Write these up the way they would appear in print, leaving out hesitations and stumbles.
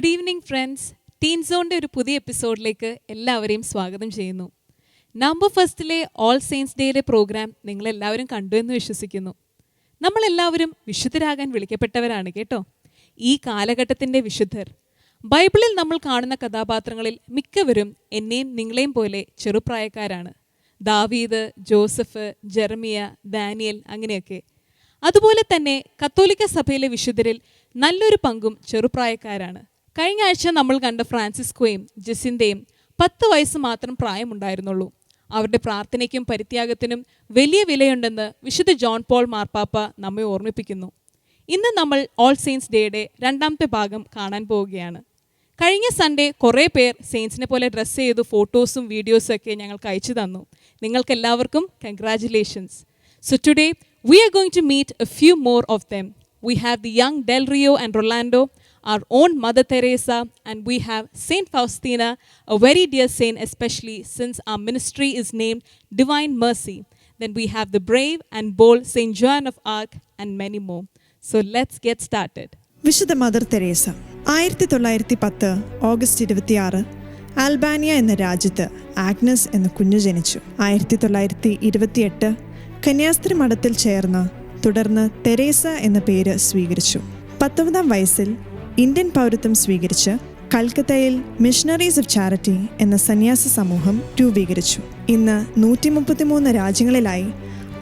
Good evening friends. Tin സോണിൻ്റെ ഒരു പുതിയ എപ്പിസോഡിലേക്ക് എല്ലാവരെയും സ്വാഗതം ചെയ്യുന്നു. നവംബർ 1 ഓൾ സെയിൻസ് ഡേയിലെ പ്രോഗ്രാം നിങ്ങളെല്ലാവരും കണ്ടു എന്ന് വിശ്വസിക്കുന്നു. നമ്മളെല്ലാവരും വിശുദ്ധരാകാൻ വിളിക്കപ്പെട്ടവരാണ് കേട്ടോ. ഈ കാലഘട്ടത്തിൻ്റെ വിശുദ്ധർ ബൈബിളിൽ നമ്മൾ കാണുന്ന കഥാപാത്രങ്ങളിൽ മിക്കവരും എന്നെയും നിങ്ങളെയും പോലെ ചെറുപ്രായക്കാരാണ്. ദാവീദ്, ജോസഫ്, ജെറമിയ, ദാനിയൽ അങ്ങനെയൊക്കെ. അതുപോലെ തന്നെ കത്തോലിക്ക സഭയിലെ വിശുദ്ധരിൽ നല്ലൊരു പങ്കും ചെറുപ്രായക്കാരാണ്. കഴിഞ്ഞ ആഴ്ച നമ്മൾ കണ്ട ഫ്രാൻസിസ്കോയും ജെസിന്തയും 10 വയസ്സ് മാത്രം പ്രായമുണ്ടായിരുന്നുള്ളൂ. അവരുടെ പ്രാർത്ഥനയ്ക്കും പരിത്യാഗത്തിനും വലിയ വിലയുണ്ടെന്ന് വിശുദ്ധ ജോൺ പോൾ മാർപ്പാപ്പ നമ്മെ ഓർമ്മിപ്പിക്കുന്നു. ഇന്ന് നമ്മൾ ഓൾ സെയിൻസ് ഡേയുടെ 2ാമത്തെ ഭാഗം കാണാൻ പോവുകയാണ്. കഴിഞ്ഞ സൺഡേ കുറേ പേർ സെയിൻസിനെ പോലെ ഡ്രസ്സ് ചെയ്തു ഫോട്ടോസും വീഡിയോസും ഒക്കെ ഞങ്ങൾക്ക് അയച്ചു തന്നു. നിങ്ങൾക്കെല്ലാവർക്കും congratulations. So today we are going to meet a few more of them. We have the young Del Rio and Rolando, our own Mother Teresa, and we have Saint Faustina, a very dear saint, especially since our ministry is named Divine Mercy. Then we have the brave and bold Saint Joan of Arc and many more. So let's get started. വിശുദ്ധ mother Teresa 1910 August 26 ആൽബാനിയ എന്ന രാജ്യത്ത് Agnes എന്ന കുഞ്ഞു ജനിച്ചു. 1928 കന്യാസ്ത്രീ മഠത്തിൽ ചേർന്ന് തുടർന്ന് തെരേസ എന്ന പേര് സ്വീകരിച്ചു. 19 വയസ്സിൽ ഇന്ത്യൻ പൗരത്വം സ്വീകരിച്ച് കൽക്കത്തയിൽ മിഷണറീസ് ഓഫ് ചാരിറ്റി എന്ന സന്യാസ സമൂഹം രൂപീകരിച്ചു. ഇന്ന് 133 രാജ്യങ്ങളിലായി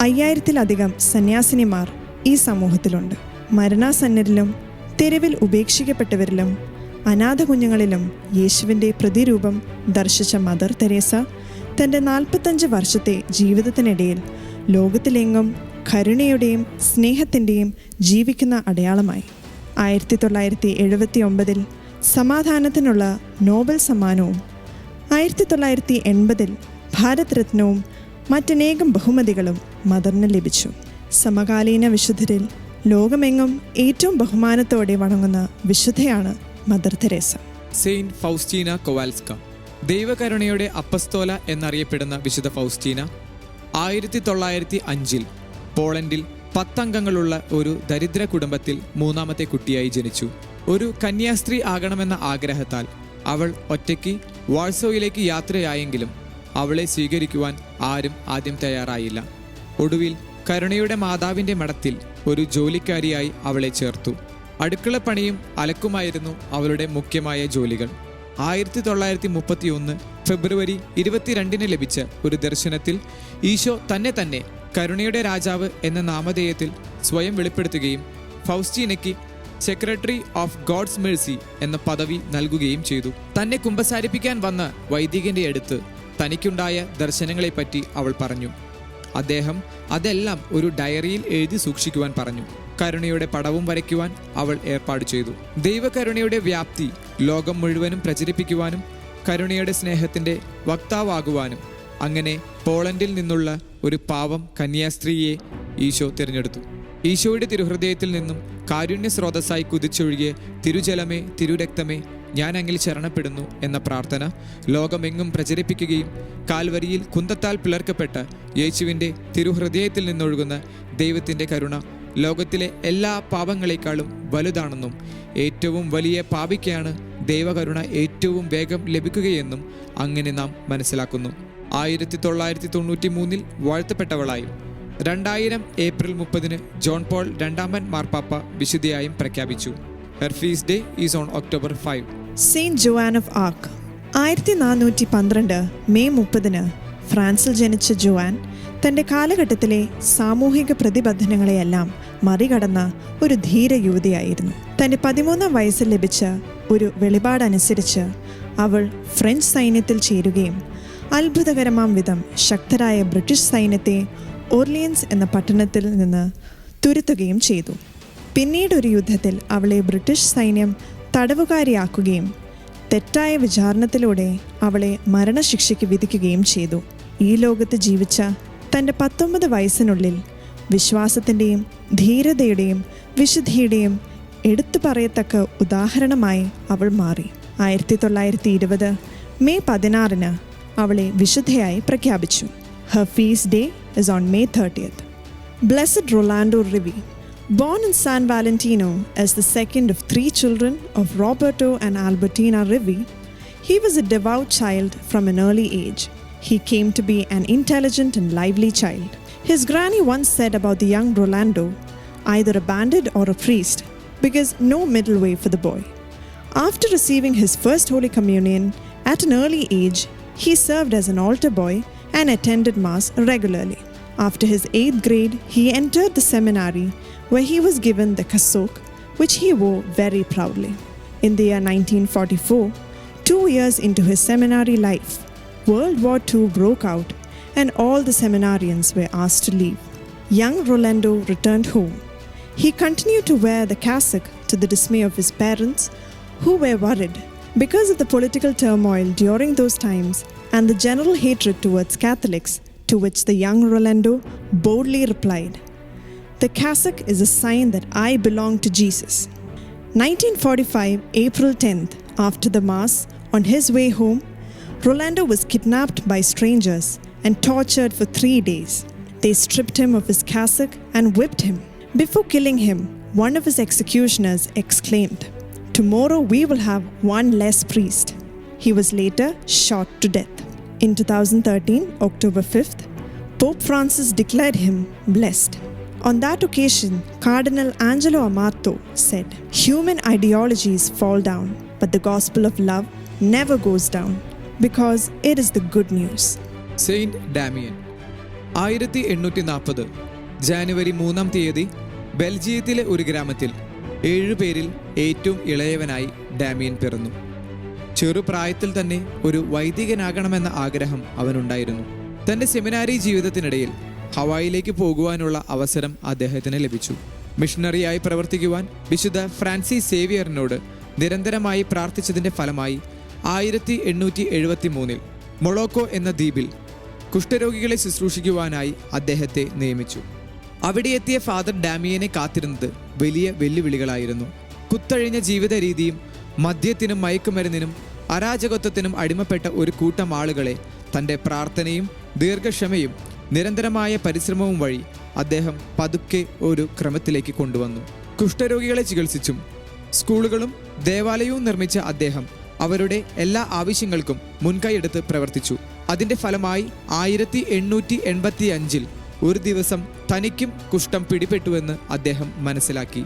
5000-ലധികം സന്യാസിനിമാർ ഈ സമൂഹത്തിലുണ്ട്. മരണാസന്നരിലും തെരുവിൽ ഉപേക്ഷിക്കപ്പെട്ടവരിലും അനാഥ കുഞ്ഞുങ്ങളിലും യേശുവിൻ്റെ പ്രതിരൂപം ദർശിച്ച മദർ തെരേസ തൻ്റെ 45 വർഷത്തെ ജീവിതത്തിനിടയിൽ ലോകത്തിലെങ്ങും കരുണയുടെയും സ്നേഹത്തിൻ്റെയും ജീവിക്കുന്ന അടയാളമായി. 1979 സമാധാനത്തിനുള്ള നോബൽ സമ്മാനവും 1980 ഭാരത് രത്നവും മറ്റനേകം ബഹുമതികളും മദറിന് ലഭിച്ചു. സമകാലീന വിശുദ്ധരിൽ ലോകമെങ്ങും ഏറ്റവും ബഹുമാനത്തോടെ വണങ്ങുന്ന വിശുദ്ധയാണ് മദർ തെരേസ. സെയിന്റ് ഫൗസ്റ്റീന കൊവാൽസ്ക, ദൈവകരുണയുടെ അപ്പസ്തോല എന്നറിയപ്പെടുന്ന വിശുദ്ധ ഫൗസ്റ്റീന 1905 പോളണ്ടിൽ 10 അംഗങ്ങളുള്ള ഒരു ദരിദ്ര കുടുംബത്തിൽ 3ാമത്തെ കുട്ടിയായി ജനിച്ചു. ഒരു കന്യാസ്ത്രീ ആകണമെന്ന ആഗ്രഹത്താൽ അവൾ ഒറ്റയ്ക്ക് വാഴ്സോയിലേക്ക് യാത്രയായെങ്കിലും അവളെ സ്വീകരിക്കുവാൻ ആരും ആദ്യം തയ്യാറായില്ല. ഒടുവിൽ കരുണയുടെ മാതാവിൻ്റെ മഠത്തിൽ ഒരു ജോലിക്കാരിയായി അവളെ ചേർത്തു. അടുക്കളപ്പണിയും അലക്കുമായിരുന്നു അവളുടെ മുഖ്യമായ ജോലികൾ. 1931 ഫെബ്രുവരി 22 ലഭിച്ച ഒരു ദർശനത്തിൽ ഈശോ തന്നെ കരുണയുടെ രാജാവ് എന്ന നാമധേയത്തിൽ സ്വയം വെളിപ്പെടുത്തുകയും ഫൗസ്റ്റീനയ്ക്ക് സെക്രട്ടറി ഓഫ് ഗോഡ്സ് മേഴ്സി എന്ന പദവി നൽകുകയും ചെയ്തു. തന്നെ കുമ്പസാരിപ്പിക്കാൻ വന്ന വൈദികന്റെ അടുത്ത് തനിക്കുണ്ടായ ദർശനങ്ങളെപ്പറ്റി അവൾ പറഞ്ഞു. അദ്ദേഹം അതെല്ലാം ഒരു ഡയറിയിൽ എഴുതി സൂക്ഷിക്കുവാൻ പറഞ്ഞു. കരുണയുടെ പടവും വരയ്ക്കുവാൻ അവൾ ഏർപ്പാട് ചെയ്തു. ദൈവകരുണയുടെ വ്യാപ്തി ലോകം മുഴുവനും പ്രചരിപ്പിക്കുവാനും കരുണയുടെ സ്നേഹത്തിൻ്റെ വക്താവാകുവാനും അങ്ങനെ പോളണ്ടിൽ നിന്നുള്ള ഒരു പാവം കന്യാസ്ത്രീയെ ഈശോ തിരഞ്ഞെടുത്തു. ഈശോയുടെ തിരുഹൃദയത്തിൽ നിന്നും കാരുണ്യ സ്രോതസ്സായി കുതിച്ചൊഴുകിയ തിരുജലമേ തിരുരക്തമേ ഞാൻ അങ്ങിൽ ശരണപ്പെടുന്നു എന്ന പ്രാർത്ഥന ലോകമെങ്ങും പ്രചരിപ്പിക്കുകയും കാൽവരിയിൽ കുന്തത്താൽ പിളർക്കപ്പെട്ട യേശുവിൻ്റെ തിരുഹൃദയത്തിൽ നിന്നൊഴുകുന്ന ദൈവത്തിൻ്റെ കരുണ ലോകത്തിലെ എല്ലാ പാപങ്ങളെക്കാളും വലുതാണെന്നും ഏറ്റവും വലിയ പാപിക്കാണ് ദൈവകരുണ ഏറ്റവും വേഗം ലഭിക്കുകയെന്നും അങ്ങനെ നാം മനസ്സിലാക്കുന്നു. 1993 വാഴ്ത്തപ്പെട്ടവളായും 2000 ഏപ്രിൽ 30 ജോൺ പോൾ 2 മാർപ്പാപ്പ വിശുദ്ധയായും പ്രഖ്യാപിച്ചു. Her feast day is on October 5. Saint Joan of arc 1412 May 30 ഫ്രാൻസിൽ ജനിച്ച ജോവാൻ തൻ്റെ കാലഘട്ടത്തിലെ സാമൂഹിക പ്രതിബന്ധനങ്ങളെയെല്ലാം മറികടന്ന ഒരു ധീര യുവതിയായിരുന്നു. തൻ്റെ 13ാം വയസ്സിൽ ലഭിച്ച ഒരു വെളിപാടനുസരിച്ച് അവൾ ഫ്രഞ്ച് സൈന്യത്തിൽ ചേരുകയും അത്ഭുതകരമാം വിധം ശക്തരായ ബ്രിട്ടീഷ് സൈന്യത്തെ ഓർലിയൻസ് എന്ന പട്ടണത്തിൽ നിന്ന് തുരത്തുകയും ചെയ്തു. പിന്നീട് ഒരു യുദ്ധത്തിൽ അവളെ ബ്രിട്ടീഷ് സൈന്യം തടവുകാരിയാക്കുകയും തെറ്റായ വിചാരണത്തിലൂടെ അവളെ മരണശിക്ഷയ്ക്ക് വിധിക്കുകയും ചെയ്തു. ഈ ലോകത്ത് ജീവിച്ച തൻ്റെ 19 വയസ്സിനുള്ളിൽ വിശ്വാസത്തിൻ്റെയും ധീരതയുടെയും വിശുദ്ധിയുടെയും എടുത്തു പറയത്തക്ക ഉദാഹരണമായി അവൾ മാറി. 1920 മെയ് 16 അവളെ വിശുദ്ധയായി പ്രഖ്യാപിച്ചു. Her feast day is on May 30th. Blessed Rolando Rivi Born in San Valentino as the second of 3 children of Roberto and Albertina Rivi, he was a devout child from an early age. He came to be an intelligent and lively child. His granny once said about the young Rolando, either a bandit or a priest, because no middle way for the boy. After receiving his first Holy Communion at an early age, he served as an altar boy and attended Mass regularly. After his 8th grade, he entered the seminary where he was given the cassock, which he wore very proudly. In the year 1944, 2 years into his seminary life, World War II broke out and all the seminarians were asked to leave. Young Rolando returned home. He continued to wear the cassock to the dismay of his parents, who were worried because of the political turmoil during those times and the general hatred towards Catholics, to which the young Rolando boldly replied, "The cassock is a sign that I belong to Jesus." 1945, April 10th, after the Mass, on his way home, Rolando was kidnapped by strangers and tortured for 3 days. They stripped him of his cassock and whipped him. Before killing him, one of his executioners exclaimed, "Tomorrow we will have one less priest." He was later shot to death. In 2013, October 5th, Pope Francis declared him blessed. On that occasion, Cardinal Angelo Amato said, "Human ideologies fall down, but the gospel of love never goes down, because it is the good news." Saint Damien 1840 January 3-ാം തീയതി ബെൽജിയത്തിലെ ഒരു ഗ്രാമത്തിൽ 7 പേരിൽ ഏറ്റവും ഇളയവനായി Damian പിറന്നു. ചെറുപ്രായത്തിൽ തന്നെ ഒരു വൈദികനാകണമെന്ന ആഗ്രഹം അവനുണ്ടായിരുന്നു. തൻ്റെ സെമിനാരി ജീവിതത്തിനിടയിൽ ഹവായിലേക്ക് പോകുവാനുള്ള അവസരം അദ്ദേഹത്തിന് ലഭിച്ചു. മിഷണറിയായി പ്രവർത്തിക്കുവാൻ വിശുദ്ധ ഫ്രാൻസിസ് സേവിയറിനോട് നിരന്തരമായി പ്രാർത്ഥിച്ചതിൻ്റെ ഫലമായി 1873 മൊളോക്കോ എന്ന ദ്വീപിൽ കുഷ്ഠരോഗികളെ ശുശ്രൂഷിക്കുവാനായി അദ്ദേഹത്തെ നിയമിച്ചു. അവിടെ എത്തിയ ഫാദർ ഡാമിയനെ കാത്തിരുന്നത് വലിയ വെല്ലുവിളികളായിരുന്നു. കുത്തഴിഞ്ഞ ജീവിത രീതിയും മദ്യത്തിനും മയക്കുമരുന്നിനും അരാജകത്വത്തിനും അടിമപ്പെട്ട ഒരു കൂട്ടം ആളുകളെ തൻ്റെ പ്രാർത്ഥനയും ദീർഘക്ഷമയും നിരന്തരമായ പരിശ്രമവും വഴി അദ്ദേഹം പതുക്കെ ഒരു ക്രമത്തിലേക്ക് കൊണ്ടുവന്നു. കുഷ്ഠരോഗികളെ ചികിത്സിച്ചും സ്കൂളുകളും ദേവാലയവും നിർമ്മിച്ച അദ്ദേഹം അവരുടെ എല്ലാ ആവശ്യങ്ങൾക്കും മുൻകൈയെടുത്ത് പ്രവർത്തിച്ചു. അതിൻ്റെ ഫലമായി 1885 ഒരു ദിവസം തനിക്കും കുഷ്ഠം പിടിപെട്ടുവെന്ന് അദ്ദേഹം മനസ്സിലാക്കി.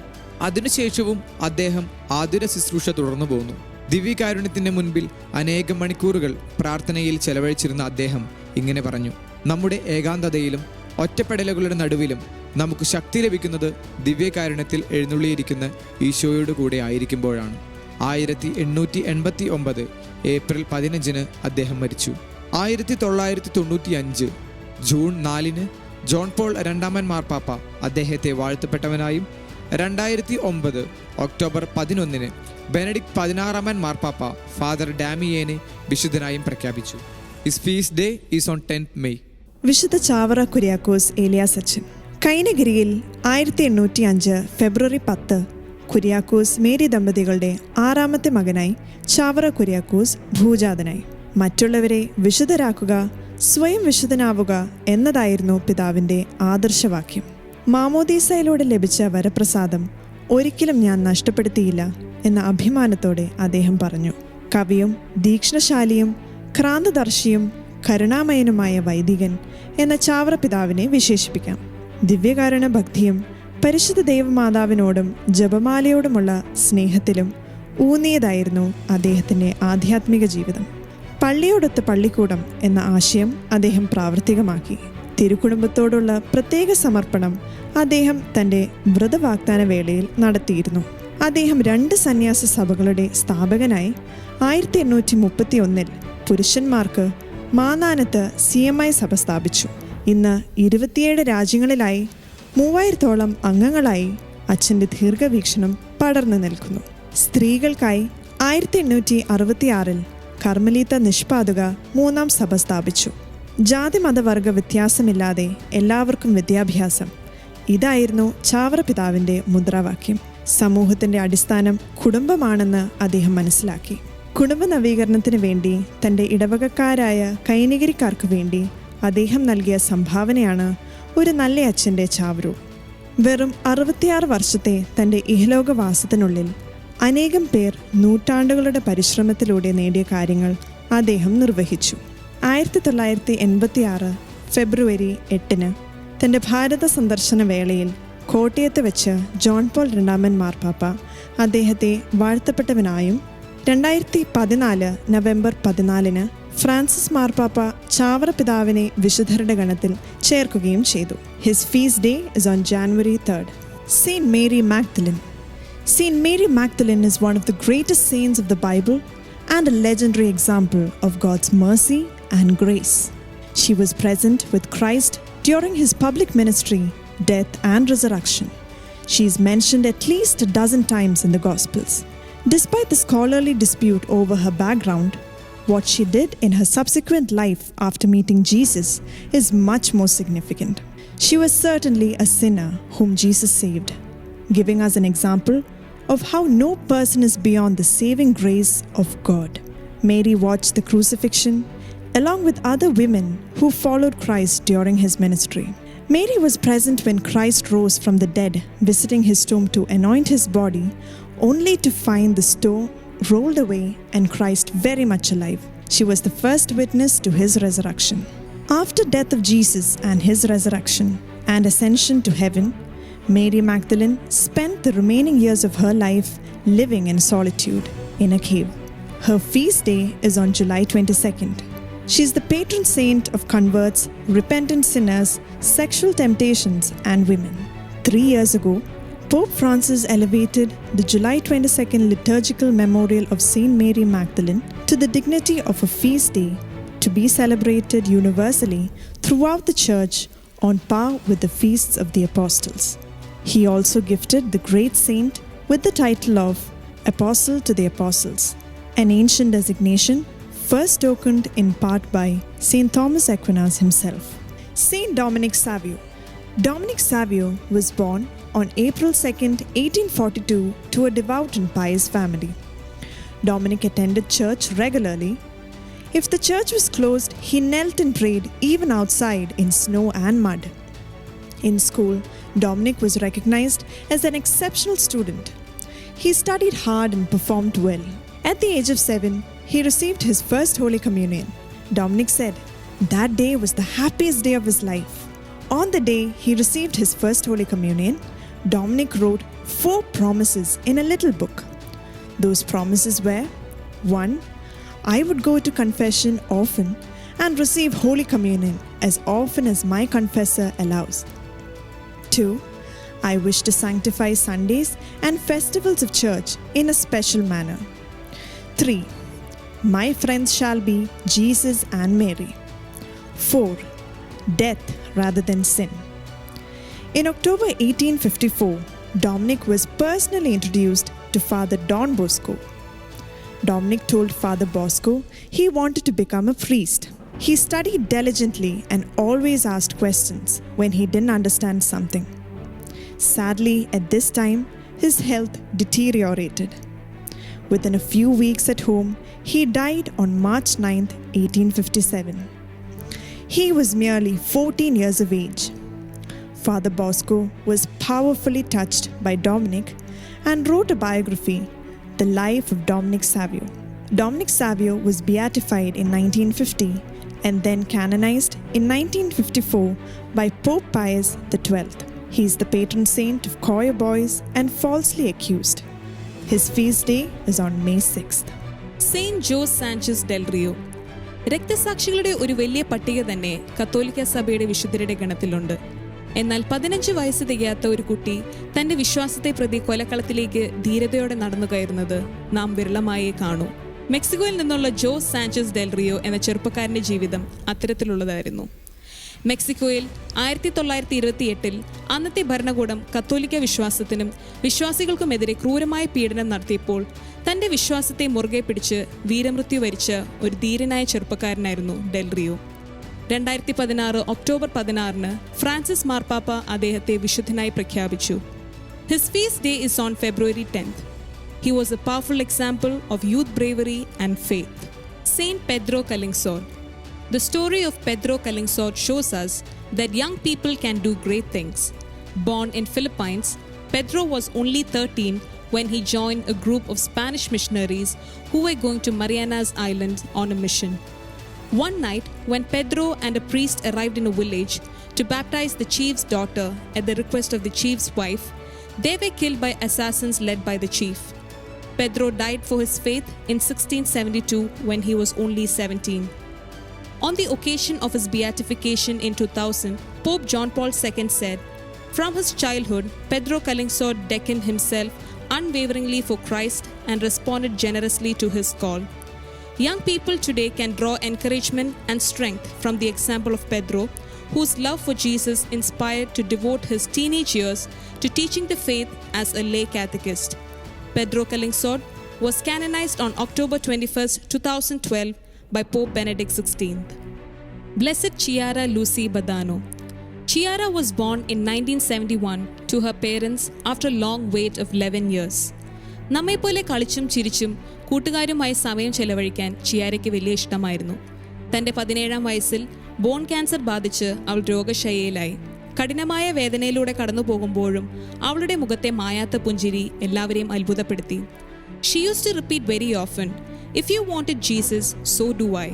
അതിനുശേഷവും അദ്ദേഹം ആതുര ശുശ്രൂഷ തുടർന്നു പോന്നു. ദിവ്യകാരുണ്യത്തിൻ്റെ മുൻപിൽ അനേകം മണിക്കൂറുകൾ പ്രാർത്ഥനയിൽ ചെലവഴിച്ചിരുന്ന അദ്ദേഹം ഇങ്ങനെ പറഞ്ഞു: "നമ്മുടെ ഏകാന്തതയിലും ഒറ്റപ്പെടലുകളുടെ നടുവിലും നമുക്ക് ശക്തി ലഭിക്കുന്നത് ദിവ്യകാരുണ്യത്തിൽ എഴുന്നള്ളിയിരിക്കുന്ന ഈശോയോട് കൂടെ ആയിരിക്കുമ്പോഴാണ്." 1889 ഏപ്രിൽ 15 അദ്ദേഹം മരിച്ചു. 1995 ജൂൺ 4 ജോൺ പോൾ രണ്ടാമൻ മാർപ്പാപ്പ അദ്ദേഹത്തെ വാഴ്ത്തപ്പെട്ടവനായും 2009 ഒക്ടോബർ 11 ബെനഡിക്ട് 16 മാർപ്പാപ്പ ഫാദർ ഡാമിയേനെ വിശുദ്ധനായും പ്രഖ്യാപിച്ചു. His feast day is on 10th May. വിശുദ്ധ ചാവറ കുര്യാക്കോസ് ഏലിയാസ് അച്ഛൻ. കൈനഗിരിയിൽ 1805 ഫെബ്രുവരി 10 കുര്യാക്കോസ് മേരി ദമ്പതികളുടെ 6ാമത്തെ മകനായി ചാവറ കുര്യാക്കോസ് ഭൂജാതനായി. മറ്റുള്ളവരെ വിശുദ്ധരാക്കുക, സ്വയം വിശുദ്ധനാവുക എന്നതായിരുന്നു പിതാവിൻ്റെ ആദർശവാക്യം. മാമോദീസയിലൂടെ ലഭിച്ച വരപ്രസാദം ഒരിക്കലും ഞാൻ നഷ്ടപ്പെടുത്തിയില്ല എന്ന അഭിമാനത്തോടെ അദ്ദേഹം പറഞ്ഞു. കവിയും ദീക്ഷണശാലിയും ക്രാന്തദർശിയും കരുണാമയനുമായ വൈദികൻ എന്ന ചാവറ പിതാവിനെ വിശേഷിപ്പിക്കാം. ദിവ്യകാരുണ്യ ഭക്തിയും പരിശുദ്ധ ദൈവമാതാവിനോടും ജപമാലയോടുമുള്ള സ്നേഹത്തിലും ഊന്നിയതായിരുന്നു അദ്ദേഹത്തിൻ്റെ ആധ്യാത്മിക ജീവിതം. പള്ളിയോടൊത്ത് പള്ളിക്കൂടം എന്ന ആശയം അദ്ദേഹം പ്രാവർത്തികമാക്കി. തിരുക്കുടുംബത്തോടുള്ള പ്രത്യേക സമർപ്പണം അദ്ദേഹം തൻ്റെ വ്രതവാഗ്ദാന വേളയിൽ നടത്തിയിരുന്നു. അദ്ദേഹം 2 സന്യാസ സഭകളുടെ സ്ഥാപകനായി 1831 പുരുഷന്മാർക്ക് മാന്നാനത്ത് CMI സഭ സ്ഥാപിച്ചു. ഇന്ന് 27 രാജ്യങ്ങളിലായി 3000-ഓളം അംഗങ്ങളായി അച്ഛൻ്റെ ദീർഘവീക്ഷണം പടർന്നു നിൽക്കുന്നു. സ്ത്രീകൾക്കായി 1866 കർമ്മലീത്ത നിഷ്പാദുക 3ാം സഭ സ്ഥാപിച്ചു. ജാതി മതവർഗ വ്യത്യാസമില്ലാതെ എല്ലാവർക്കും വിദ്യാഭ്യാസം, ഇതായിരുന്നു ചാവറ പിതാവിൻ്റെ മുദ്രാവാക്യം. സമൂഹത്തിൻ്റെ അടിസ്ഥാനം കുടുംബമാണെന്ന് അദ്ദേഹം മനസ്സിലാക്കി. കുടുംബ നവീകരണത്തിന് വേണ്ടി തൻ്റെ ഇടവകക്കാരായ കൈനഗിരിക്കാർക്ക് വേണ്ടി അദ്ദേഹം നൽകിയ സംഭാവനയാണ് ഒരു നല്ല അച്ഛൻ്റെ ചാവറു. വെറും 66 വർഷത്തെ തൻ്റെ ഇഹലോകവാസത്തിനുള്ളിൽ അനേകം പേർ നൂറ്റാണ്ടുകളുടെ പരിശ്രമത്തിലൂടെ നേടിയ കാര്യങ്ങൾ അദ്ദേഹം നിർവഹിച്ചു. 1986 ഫെബ്രുവരി 8 തൻ്റെ ഭാരത സന്ദർശന വേളയിൽ കോട്ടയത്ത് വെച്ച് ജോൺ പോൾ രണ്ടാമൻ മാർപ്പാപ്പ അദ്ദേഹത്തെ വാഴ്ത്തപ്പെട്ടവനായും 2014 നവംബർ 14 ഫ്രാൻസിസ് മാർപ്പാപ്പ ചാവറ പിതാവിനെ വിശുദ്ധരുടെ ഗണത്തിൽ ചേർക്കുകയും ചെയ്തു. His feast day is on January 3. Saint Mary Magdalene. Saint Mary Magdalene is one of the greatest saints of the Bible and a legendary example of God's mercy and grace. She was present with Christ during his public ministry, death and resurrection. She is mentioned at least a dozen times in the Gospels. Despite the scholarly dispute over her background, what she did in her subsequent life after meeting Jesus is much more significant. She was certainly a sinner whom Jesus saved, giving us an example of how no person is beyond the saving grace of God. Mary watched the crucifixion along with other women who followed Christ during his ministry. Mary was present when Christ rose from the dead, visiting his tomb to anoint his body, only to find the stone rolled away and Christ very much alive. She was the first witness to his resurrection. After death of Jesus and his resurrection and ascension to heaven, Mary Magdalene spent the remaining years of her life living in solitude in a cave. Her feast day is on July 22nd. She is the patron saint of converts, repentant sinners, sexual temptations, and women. 3 years ago, Pope Francis elevated the July 22nd liturgical memorial of Saint Mary Magdalene to the dignity of a feast day to be celebrated universally throughout the Church on par with the feasts of the Apostles. He also gifted the great saint with the title of Apostle to the Apostles, an ancient designation first tokened in part by Saint Thomas Aquinas himself. Saint Dominic Savio. Dominic Savio was born on April 2nd, 1842 to a devout and pious family. Dominic attended church regularly. If the church was closed, he knelt and prayed even outside in snow and mud. In school, Dominic was recognized as an exceptional student. He studied hard and performed well. At the age of 7, he received his first Holy Communion. Dominic said that day was the happiest day of his life. On the day he received his first Holy Communion, Dominic wrote 4 promises in a little book. Those promises were: 1. I would go to confession often and receive Holy Communion as often as my confessor allows. 2. I wish to sanctify Sundays and festivals of church in a special manner. 3. My friends shall be Jesus and Mary. 4. Death rather than sin. In October 1854, Dominic was personally introduced to Father Don Bosco. Dominic told Father Bosco he wanted to become a priest. He studied diligently and always asked questions when he didn't understand something. Sadly, at this time, his health deteriorated. Within a few weeks at home, he died on March 9th, 1857. He was merely 14 years of age. Father Bosco was powerfully touched by Dominic and wrote a biography, The Life of Dominic Savio. Dominic Savio was beatified in 1950 and then canonized in 1954 by Pope Pius XII. He is the patron saint of choir boys and falsely accused. His feast day is on May 6th. Saint Jose Sanchez del Rio. രക്തസാക്ഷികളുടെ ഒരു വലിയ പട്ടിക തന്നെ കത്തോലിക്ക സഭയുടെ വിശുദ്ധരുടെ ഗണത്തിലുണ്ട്. എന്നാൽ 15 വയസ്സ് തികയാത്ത ഒരു കുട്ടി തന്റെ വിശ്വാസത്തെ പ്രതി കൊലക്കളത്തിലേക്ക് ധീരതയോടെ നടന്നു കയറുന്നത് നാം വിരളമായേ കാണൂ. മെക്സിക്കോയിൽ നിന്നുള്ള ജോസ് സാഞ്ചസ് ഡെൽ റിയോ എന്ന ചെറുപ്പക്കാരന്റെ ജീവിതം അത്തരത്തിലുള്ളതായിരുന്നു. മെക്സിക്കോയിൽ 1928 അന്നത്തെ ഭരണകൂടം കത്തോലിക്ക വിശ്വാസത്തിനും വിശ്വാസികൾക്കുമെതിരെ ക്രൂരമായ പീഡനം നടത്തിയപ്പോൾ തൻ്റെ വിശ്വാസത്തെ മുറുകെ പിടിച്ച് വീരമൃത്യു വരിച്ച ഒരു ധീരനായ ചെറുപ്പക്കാരനായിരുന്നു ഡെൽ റിയോ. 2016 ഒക്ടോബർ 16 ഫ്രാൻസിസ് മാർപ്പാപ്പ അദ്ദേഹത്തെ വിശുദ്ധനായി പ്രഖ്യാപിച്ചു. His feast day is on February 10th. He was a powerful example of youth bravery and faith. Saint Pedro Calungsod. The story of Pedro Calungsod shows us that young people can do great things. Born in Philippines, Pedro was only 13 when he joined a group of Spanish missionaries who were going to Marianas Island on a mission. One night, when Pedro and a priest arrived in a village to baptize the chief's daughter at the request of the chief's wife, they were killed by assassins led by the chief. Pedro died for his faith in 1672 when he was only 17. On the occasion of his beatification in 2000, Pope John Paul II said, "From his childhood, Pedro Calungsod deckined himself unwaveringly for Christ and responded generously to his call." Young people today can draw encouragement and strength from the example of Pedro, whose love for Jesus inspired to devote his teenage years to teaching the faith as a lay catechist. Pedro Calungsod was canonized on October 21, 2012 by Pope Benedict XVI. Blessed Chiara Lucy Badano. Chiara was born in 1971 to her parents after a long wait of 11 years. നമ്മെപ്പോലെ കളിച്ചും ചിരിച്ചും കൂട്ടുകാരുമായി സമയം ചെലവഴിക്കാൻ ചിയാരയ്ക്ക് വലിയ ഇഷ്ടമായിരുന്നു. തൻ്റെ 17-ാം വയസ്സിൽ bone cancer ബാധിച്ച് അവൾ രോഗശയ്യയിലായി. കഠിനമായ വേദനയിലൂടെ കടന്നു പോകുമ്പോഴും അവളുടെ മുഖത്തെ മായാത്ത പുഞ്ചിരി എല്ലാവരെയും അത്ഭുതപ്പെടുത്തി. She used to repeat very often, "If you wanted Jesus, so do I."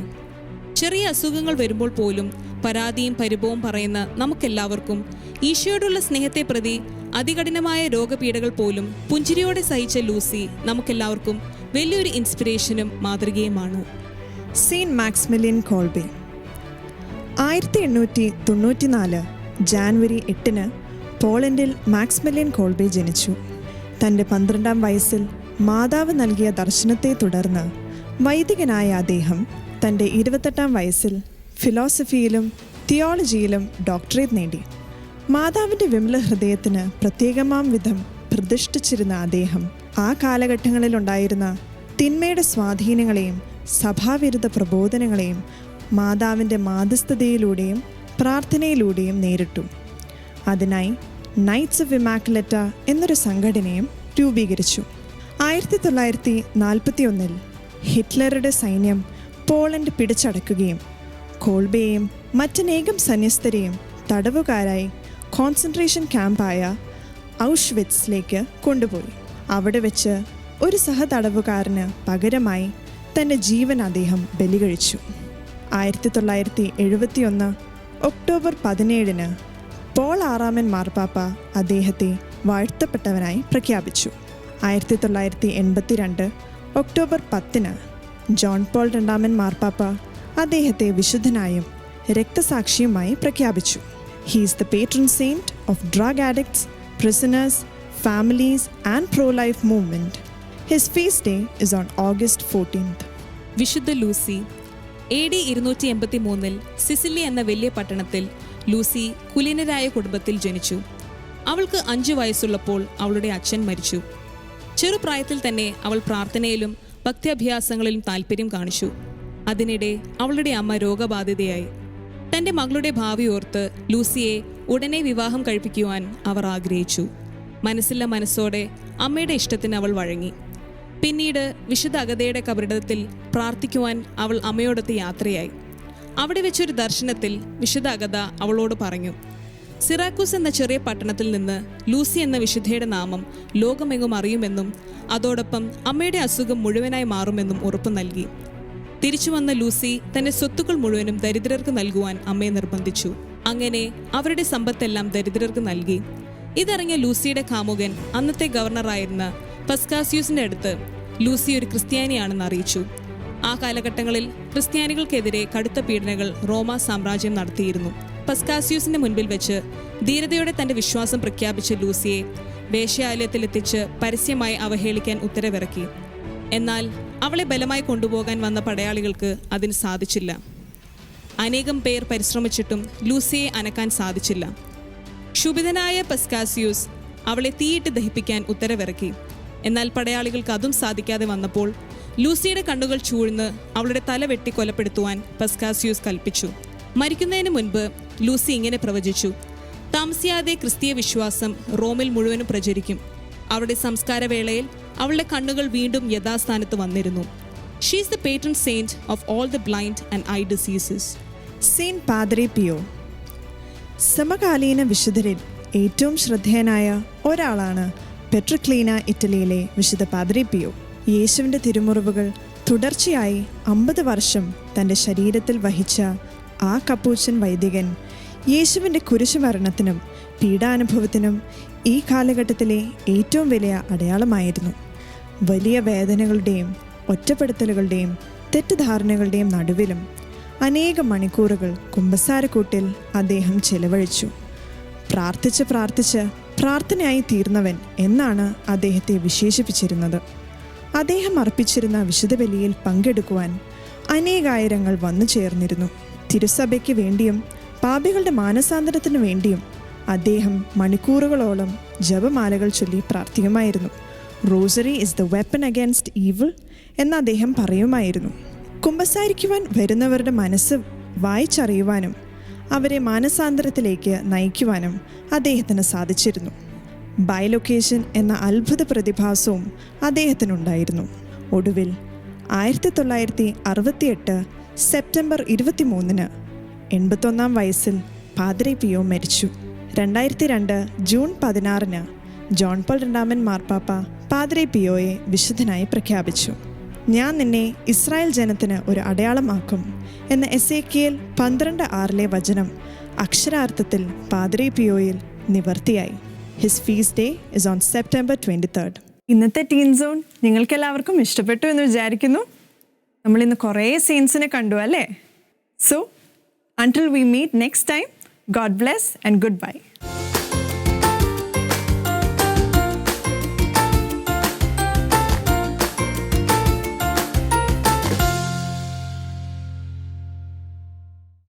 ചെറിയ അസുഖങ്ങൾ വരുമ്പോൾ പോലും പരാതിയും പരിഭവവും പറയുന്ന നമുക്കെല്ലാവർക്കും ഈശോയോടുള്ള സ്നേഹത്തെ പ്രതി അതികഠിനമായ രോഗപീഠകൾ പോലും പുഞ്ചിരിയോടെ സഹിച്ച ലൂസി നമുക്കെല്ലാവർക്കും വലിയൊരു ഇൻസ്പിറേഷനും മാതൃകയുമാണ്. Saint Maximilian Kolbe. 1894 ജാനുവരി 8 പോളണ്ടിൽ മാക്സിമിലിയൻ കോൾബെ ജനിച്ചു. തൻ്റെ 12-ാം വയസ്സിൽ മാതാവ് നൽകിയ ദർശനത്തെ തുടർന്ന് വൈദികനായ അദ്ദേഹം തൻ്റെ 28-ാം വയസ്സിൽ ഫിലോസഫിയിലും തിയോളജിയിലും ഡോക്ടറേറ്റ് നേടി. മാതാവിൻ്റെ വിമല ഹൃദയത്തിന് പ്രത്യേകമാം വിധം പ്രതിഷ്ഠിച്ചിരുന്ന അദ്ദേഹം ആ കാലഘട്ടങ്ങളിലുണ്ടായിരുന്ന തിന്മയുടെ സ്വാധീനങ്ങളെയും സഭാവിരുദ്ധ പ്രബോധനങ്ങളെയും മാതാവിൻ്റെ മാധ്യസ്ഥതയിലൂടെയും പ്രാർത്ഥനയിലൂടെയും നേരിട്ടു. അതിനായി നൈറ്റ്സ് ഓഫ് ഇമാക്കുലറ്റ എന്നൊരു സംഘടനയും രൂപീകരിച്ചു. 1941 ഹിറ്റ്ലറുടെ സൈന്യം പോളണ്ട് പിടിച്ചടക്കുകയും കോൾബെയും മറ്റനേകം സന്യസ്തരെയും തടവുകാരായി കോൺസെൻട്രേഷൻ ക്യാമ്പായ ഔഷ്വിറ്റ്സിലേക്ക് കൊണ്ടുപോയി. അവിടെ വെച്ച് ഒരു സഹതടവുകാരന് പകരമായി തൻ്റെ ജീവൻ അദ്ദേഹം ബലികഴിച്ചു. 1971 ഒക്ടോബർ 17 പോൾ 6-ാമൻ മാർപ്പാപ്പ അദ്ദേഹത്തെ വാഴ്ത്തപ്പെട്ടവനായി പ്രഖ്യാപിച്ചു. 1982 ഒക്ടോബർ 10 ജോൺ പോൾ 2-ാമൻ മാർപ്പാപ്പ അദ്ദേഹത്തെ വിശുദ്ധനായും രക്തസാക്ഷിയുമായി പ്രഖ്യാപിച്ചു. He is the patron saint of drug addicts, prisoners, families and pro-life movement. His feast day is on August 14th. വിശുദ്ധ ലൂസി. AD 283 സിസിലി എന്ന വലിയ പട്ടണത്തിൽ ലൂസി കുലീനരായ കുടുംബത്തിൽ ജനിച്ചു. അവൾക്ക് 5 വയസ്സുള്ളപ്പോൾ അവളുടെ അച്ഛൻ മരിച്ചു. ചെറുപ്രായത്തിൽ തന്നെ അവൾ പ്രാർത്ഥനയിലും ഭക്ത്യാഭ്യാസങ്ങളിലും താല്പര്യം കാണിച്ചു. അതിനിടെ അവളുടെ അമ്മ രോഗബാധിതയായി. തൻ്റെ മകളുടെ ഭാവി ഓർത്ത് ലൂസിയെ ഉടനെ വിവാഹം കഴിപ്പിക്കുവാൻ അവർ ആഗ്രഹിച്ചു. മനസ്സില്ല മനസ്സോടെ അമ്മയുടെ ഇഷ്ടത്തിന് അവൾ വഴങ്ങി. പിന്നീട് വിശുദ്ധ അഗതയുടെ കബറിടത്തിൽ പ്രാർത്ഥിക്കുവാൻ അവൾ അമ്മയോടൊത്ത് യാത്രയായി. അവിടെ വെച്ചൊരു ദർശനത്തിൽ വിശുദ്ധ അഗത അവളോട് പറഞ്ഞു, സിറാക്കൂസ് എന്ന ചെറിയ പട്ടണത്തിൽ നിന്ന് ലൂസി എന്ന വിശുദ്ധയുടെ നാമം ലോകമെങ്ങും അറിയുമെന്നും അതോടൊപ്പം അമ്മയുടെ അസുഖം മുഴുവനായി മാറുമെന്നും ഉറപ്പു നൽകി. തിരിച്ചു വന്ന ലൂസി തന്റെ സ്വത്തുക്കൾ മുഴുവനും ദരിദ്രർക്ക് നൽകുവാൻ അമ്മയെ നിർബന്ധിച്ചു. അങ്ങനെ അവരുടെ സമ്പത്തെല്ലാം ദരിദ്രർക്ക് നൽകി. ഇതറിഞ്ഞ ലൂസിയുടെ കാമുകൻ അന്നത്തെ ഗവർണറായിരുന്ന പസ്കാസ്യൂസിന്റെ അടുത്ത് ലൂസി ഒരു ക്രിസ്ത്യാനിയാണെന്ന് അറിയിച്ചു. ആ കാലഘട്ടങ്ങളിൽ ക്രിസ്ത്യാനികൾക്കെതിരെ കടുത്ത പീഡനങ്ങൾ റോമ സാമ്രാജ്യം നടത്തിയിരുന്നു. പസ്കാസ്യൂസിന്റെ മുൻപിൽ വെച്ച് ധീരതയോടെ തന്റെ വിശ്വാസം പ്രഖ്യാപിച്ച ലൂസിയെ വേശ്യാലയത്തിലെത്തിച്ച് പരസ്യമായി അവഹേളിക്കാൻ ഉത്തരവിറക്കി. എന്നാൽ അവളെ ബലമായി കൊണ്ടുപോകാൻ വന്ന പടയാളികൾക്ക് അതിന് സാധിച്ചില്ല. അനേകം പേർ പരിശ്രമിച്ചിട്ടും ലൂസിയെ അനക്കാൻ സാധിച്ചില്ല. ക്ഷുഭിതനായ പസ്കാസ്യൂസ് അവളെ തീയിട്ട് ദഹിപ്പിക്കാൻ ഉത്തരവിറക്കി. എന്നാൽ പടയാളികൾക്ക് അതും സാധിക്കാതെ വന്നപ്പോൾ ലൂസിയുടെ കണ്ണുകൾ ചൂഴ്ന്ന് അവളുടെ തല വെട്ടി കൊലപ്പെടുത്തുവാൻ പസ്കാസ്യൂസ് കൽപ്പിച്ചു. മരിക്കുന്നതിന് മുൻപ് ലൂസി ഇങ്ങനെ പ്രവചിച്ചു, താമസിയാതെ ക്രിസ്തീയ വിശ്വാസം റോമിൽ മുഴുവനും പ്രചരിക്കും. അവളുടെ സംസ്കാരവേളയിൽ അവളുടെ കണ്ണുകൾ വീണ്ടും യഥാസ്ഥാനത്ത് വന്നിരുന്നു. She is the patron saint of all the blind and eye diseases. Saint Padre Pio. സമകാലീന വിശുദ്ധരിൽ ഏറ്റവും ശ്രദ്ധേയനായ ഒരാളാണ് പെട്രിക്ലീന, ഇറ്റലിയിലെ വിശുദ്ധ പാദ്രി പിയോ. യേശുവിൻ്റെ തിരുമുറിവുകൾ തുടർച്ചയായി 50 വർഷം തൻ്റെ ശരീരത്തിൽ വഹിച്ച ആ കപ്പൂച്ചൻ വൈദികൻ യേശുവിൻ്റെ കുരിശുമരണത്തിനും പീഡാനുഭവത്തിനും ഈ കാലഘട്ടത്തിലെ ഏറ്റവും വലിയ അടയാളമായിരുന്നു. വലിയ വേദനകളുടെയും ഒറ്റപ്പെടുത്തലുകളുടെയും തെറ്റിദ്ധാരണകളുടെയും നടുവിലും അനേകം മണിക്കൂറുകൾ കുമ്പസാരക്കൂട്ടിൽ അദ്ദേഹം ചെലവഴിച്ചു. പ്രാർത്ഥിച്ച് പ്രാർത്ഥനയായി തീർന്നവൻ എന്നാണ് അദ്ദേഹത്തെ വിശേഷിപ്പിച്ചിരുന്നത്. അദ്ദേഹം അർപ്പിച്ചിരുന്ന വിശുദ്ധ ബലിയിൽ പങ്കെടുക്കുവാൻ അനേകായിരങ്ങൾ വന്നു ചേർന്നിരുന്നു. തിരുസഭയ്ക്ക് വേണ്ടിയും പാപികളുടെ മാനസാന്തരത്തിനു വേണ്ടിയും അദ്ദേഹം മണിക്കൂറുകളോളം ജപമാലകൾ ചൊല്ലി പ്രാർത്ഥിക്കുമായിരുന്നു. Rosary is the weapon against evil എന്ന് അദ്ദേഹം പറയുമായിരുന്നു. കുമ്പസാരിക്കുവാൻ വരുന്നവരുടെ മനസ്സ് വായിച്ചറിയുവാനും അവരെ മാനസാന്തരത്തിലേക്ക് നയിക്കുവാനും അദ്ദേഹത്തിന് സാധിച്ചിരുന്നു. ബൈലൊക്കേഷൻ എന്ന അത്ഭുത പ്രതിഭാസവും അദ്ദേഹത്തിനുണ്ടായിരുന്നു. ഒടുവിൽ 1968 സെപ്റ്റംബർ 23 81 വയസ്സിൽ പാദ്രി പിയോ മരിച്ചു. 2002 ജൂൺ 16 ജോൺ പോൾ II മാർപ്പാപ്പ പാദ്രി പിയോയെ വിശുദ്ധനായി പ്രഖ്യാപിച്ചു. ഞാൻ നിന്നെ ഇസ്രായേൽ ജനത്തിന് ഒരു അടയാളമാക്കും എന്ന എസേക്കിയേൽ 12:6 വചനം അക്ഷരാർത്ഥത്തിൽ പാദ്രി പിയോയിൽ നിവർത്തിയായി. His feast day is on September 23. ഇന്നത്തെ ടീൻ സോൺ നിങ്ങൾക്കെല്ലാവർക്കും ഇഷ്ടപ്പെട്ടു എന്ന് വിചാരിക്കുന്നു. നമ്മളിന്ന് കുറേ സെയിൻസിനെ കണ്ടു അല്ലേ? So until we meet next time, God bless and good by.